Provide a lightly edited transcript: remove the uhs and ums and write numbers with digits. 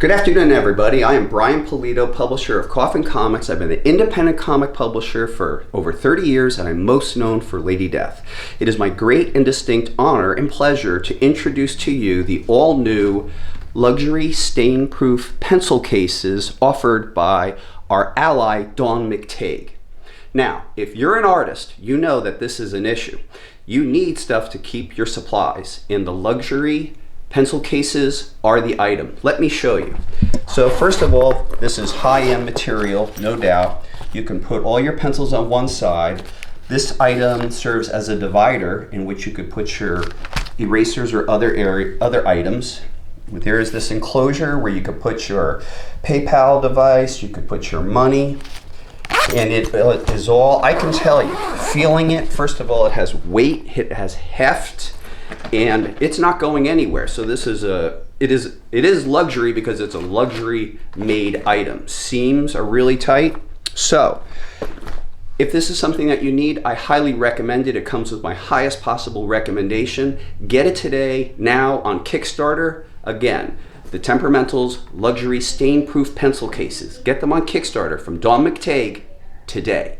Good afternoon, everybody. I am Brian Pulido, publisher of Coffin Comics. I've been an independent comic publisher for over 30 years, and I'm most known for Lady Death. It is my great and distinct honor and pleasure to introduce to you the all-new luxury stain-proof pencil cases offered by our ally, Dawn McTague. Now, if you're an artist, you know that this is an issue. You need stuff to keep your supplies, and the luxury pencil cases are the item. Let me show you. So first of all, this is high-end material, no doubt. You can put all your pencils on one side. This item serves as a divider in which you could put your erasers or other items. There is this enclosure where you could put your PayPal device, you could put your money, and it is all, I can tell you, feeling it, first of all, it has weight, it has heft, and it's not going anywhere. So this is it is luxury because it's a luxury made item. Seams are really tight. So if this is something that you need, I highly recommend it. It comes with my highest possible recommendation. Get it today, now on Kickstarter. Again, the Tempermentals luxury stain-proof pencil cases. Get them on Kickstarter from Dawn McTague today.